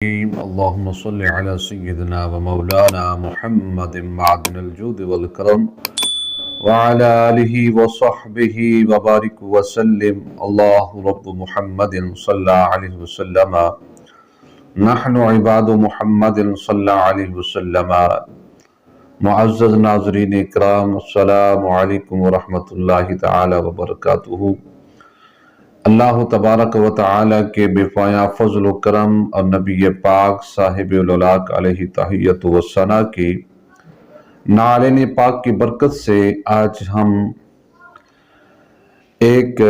اللهم صل على سيدنا ومولانا محمد معدن الجود والكرم وعلى آله وصحبه وبارك وسلم. الله رب محمد صلى عليه وسلم، نحن عباد محمد صلى عليه وسلم. معزز ناظرین اکرام، السلام علیکم ورحمۃ اللہ تعالی وبرکاتہ۔ اللہ تبارک و تعالی کے بے پایا فضل و کرم اور نبی پاک صاحب الاولاق علیہ تحیت و ثنا کی نعلین پاک کی برکت سے آج ہم ایک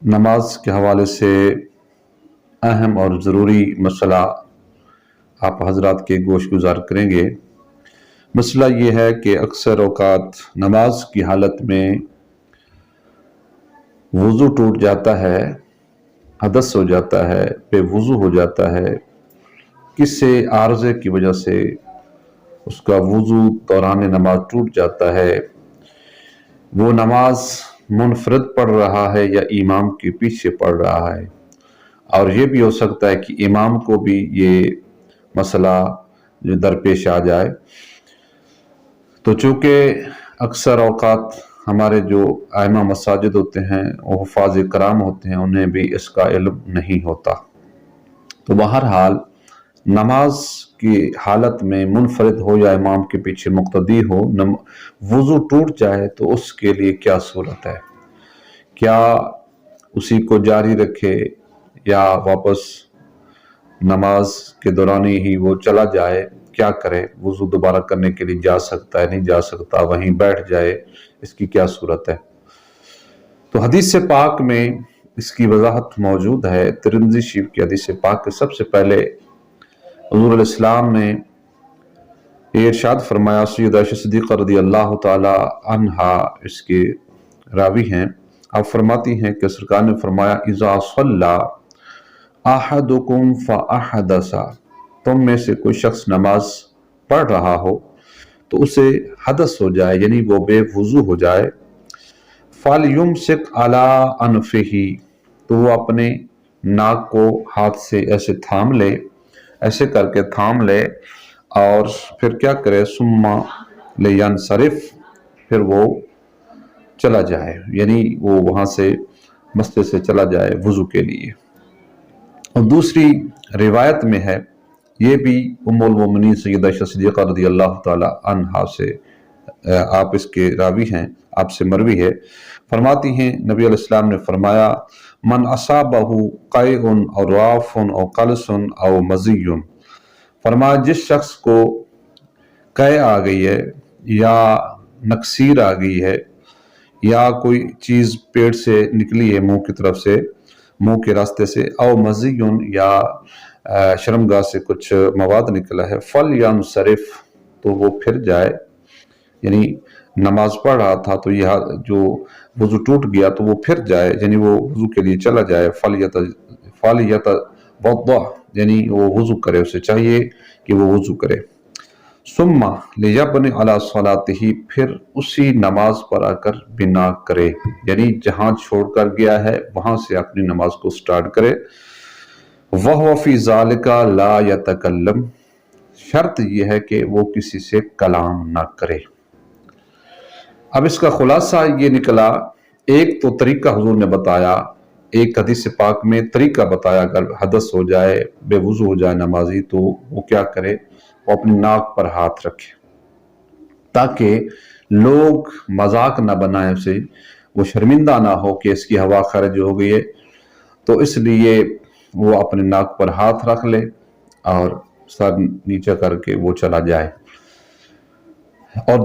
نماز کے حوالے سے اہم اور ضروری مسئلہ آپ حضرات کے گوش گزار کریں گے۔ مسئلہ یہ ہے کہ اکثر اوقات نماز کی حالت میں وضو ٹوٹ جاتا ہے، حدث ہو جاتا ہے، بے وضو ہو جاتا ہے، کسی عارضے کی وجہ سے اس کا وضو دوران نماز ٹوٹ جاتا ہے۔ وہ نماز منفرد پڑھ رہا ہے یا امام کے پیچھے پڑھ رہا ہے، اور یہ بھی ہو سکتا ہے کہ امام کو بھی یہ مسئلہ درپیش آ جائے۔ تو چونکہ اکثر اوقات ہمارے جو ائمہ مساجد ہوتے ہیں وہ حفاظ کرام ہوتے ہیں، انہیں بھی اس کا علم نہیں ہوتا۔ تو بہرحال نماز کی حالت میں منفرد ہو یا امام کے پیچھے مقتدی ہو، وضو ٹوٹ جائے تو اس کے لیے کیا صورت ہے؟ کیا اسی کو جاری رکھے یا واپس نماز کے دوران ہی وہ چلا جائے؟ کیا کرے؟ وضو دوبارہ کرنے کے لیے جا سکتا ہے، نہیں جا سکتا، وہیں بیٹھ جائے؟ اس کی کیا صورت ہے؟ تو حدیث پاک میں اس کی وضاحت موجود ہے۔ ترمذی شریف کی حدیث پاک کے سب سے پہلے حضور علیہ السلام نے یہ ارشاد فرمایا، سیدہ عائشہ صدیقہ رضی اللہ تعالی عنہا اس کے راوی ہیں، آپ فرماتی ہیں کہ سرکار نے فرمایا، اذا صلی احدکم فاحدث، تم میں سے کوئی شخص نماز پڑھ رہا ہو تو اسے حدث ہو جائے، یعنی وہ بے وضو ہو جائے، فَلْيُمْسِكْ عَلَىٰ أَنْفِهِ، تو وہ اپنے ناک کو ہاتھ سے ایسے تھام لے، ایسے کر کے تھام لے، اور پھر کیا کرے؟ ثُمَّ لِيَنْصَرِفْ، پھر وہ چلا جائے، یعنی وہ وہاں سے مسجد سے چلا جائے وضو کے لیے۔ اور دوسری روایت میں ہے، یہ بھی ام المومنین سیدہ عائشہ صدیقہ رضی اللہ تعالی عنہا سے آپ اس کے راوی ہیں، آپ سے مروی ہے، فرماتی ہیں نبی علیہ السلام نے فرمایا، من اصابہ قیء او راف او قلس او مزی، فرمایا جس شخص کو قیء آ گئی ہے یا نکسیر آ گئی ہے یا کوئی چیز پیٹ سے نکلی ہے منہ کی طرف سے، منہ کے راستے سے، او مزی یا شرمگاہ سے کچھ مواد نکلا ہے، فَلْيَنْصَرِفْ، تو وہ پھر جائے، یعنی نماز پڑھ رہا تھا تو یہ جو وضو ٹوٹ گیا تو وہ پھر جائے، یعنی وہ وضو کے لیے چلا جائے، فَلْيَتَوَضَّأْ، یعنی وہ وضو کرے، اسے چاہیے کہ وہ وضو کرے، ثُمَّ لِيَبْنِ عَلَىٰ صَلَاتِهِ، پھر اسی نماز پر آ کر بنا کرے، یعنی جہاں چھوڑ کر گیا ہے وہاں سے اپنی نماز کو سٹارٹ کرے۔ وَهُوَ فِي ذَلِكَ لَا يَتَكَلَّمْ، شرط یہ ہے کہ وہ کسی سے کلام نہ کرے۔ اب اس کا خلاصہ یہ نکلا، ایک تو طریقہ حضور نے بتایا، ایک حدیث پاک میں طریقہ بتایا، اگر حدث ہو جائے، بے وضو ہو جائے نمازی، تو وہ کیا کرے؟ وہ اپنی ناک پر ہاتھ رکھے، تاکہ لوگ مذاق نہ بنائیں اسے، وہ شرمندہ نہ ہو کہ اس کی ہوا خارج ہو گئی ہے، تو اس لیے وہ اپنے ناک پر ہاتھ رکھ لے اور سر نیچے کر کے وہ چلا جائے۔ اور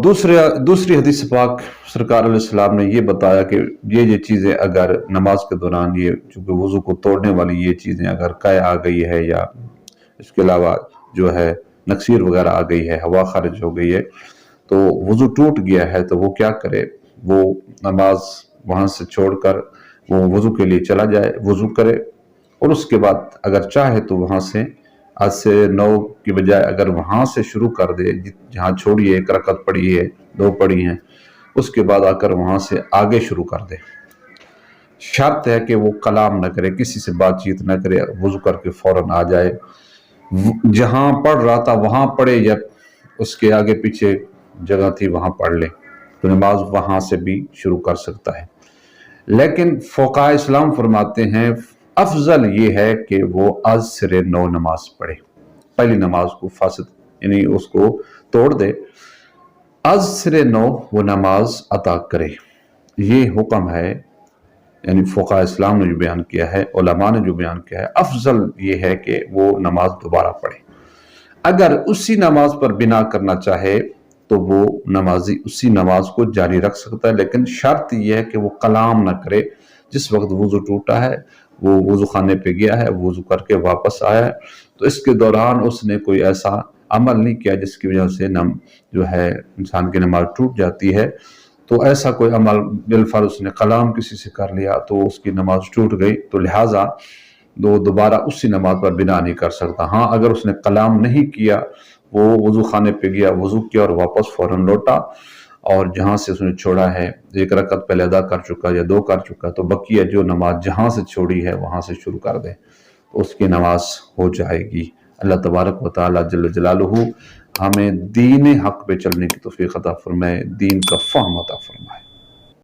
دوسری حدیث پاک سرکار علیہ السلام نے یہ بتایا کہ یہ چیزیں اگر نماز کے دوران، یہ چونکہ وضو کو توڑنے والی یہ چیزیں اگر قے آ گئی ہے یا اس کے علاوہ جو ہے نکسیر وغیرہ آ گئی ہے، ہوا خارج ہو گئی ہے، تو وضو ٹوٹ گیا ہے، تو وہ کیا کرے؟ وہ نماز وہاں سے چھوڑ کر وہ وضو کے لیے چلا جائے، وضو کرے، اور اس کے بعد اگر چاہے تو وہاں سے آج سے 9 کی بجائے اگر وہاں سے شروع کر دے، جہاں چھوڑی ہے، 1 رکعت پڑھی ہے، 2 پڑھی ہیں، اس کے بعد آ کر وہاں سے آگے شروع کر دے۔ شرط ہے کہ وہ کلام نہ کرے، کسی سے بات چیت نہ کرے، وضو کر کے فوراً آ جائے۔ جہاں پڑھ رہا تھا وہاں پڑھے یا اس کے آگے پیچھے جگہ تھی وہاں پڑھ لے، تو نماز وہاں سے بھی شروع کر سکتا ہے۔ لیکن فقہاء اسلام فرماتے ہیں افضل یہ ہے کہ وہ از سر نو نماز پڑھے، پہلی نماز کو فاسد یعنی اس کو توڑ دے، از سر نو وہ نماز عطا کرے۔ یہ حکم ہے، یعنی فقہاء اسلام نے جو بیان کیا ہے، علماء نے جو بیان کیا ہے، افضل یہ ہے کہ وہ نماز دوبارہ پڑھے۔ اگر اسی نماز پر بنا کرنا چاہے تو وہ نمازی اسی نماز کو جاری رکھ سکتا ہے، لیکن شرط یہ ہے کہ وہ کلام نہ کرے۔ جس وقت وضو ٹوٹا ہے، وہ وضو خانے پہ گیا ہے، وضو کر کے واپس آیا ہے، تو اس کے دوران اس نے کوئی ایسا عمل نہیں کیا جس کی وجہ سے جو ہے انسان کی نماز ٹوٹ جاتی ہے، تو ایسا کوئی عمل بالفرض اس نے کلام کسی سے کر لیا تو اس کی نماز ٹوٹ گئی، تو لہٰذا وہ دوبارہ اسی نماز پر بنا نہیں کر سکتا۔ ہاں اگر اس نے کلام نہیں کیا، وہ وضو خانے پہ گیا، وضو کیا اور واپس فوراً لوٹا، اور جہاں سے اس نے چھوڑا ہے ایک رکعت پہلے ادا کر چکا یا دو کر چکا، تو بقیہ جو نماز جہاں سے چھوڑی ہے وہاں سے شروع کر دے، تو اس کی نماز ہو جائے گی۔ اللہ تبارک و تعالیٰ جل جلالہ ہمیں دین حق پہ چلنے کی توفیق عطا فرمائے، دین کا فہم عطا فرمائے۔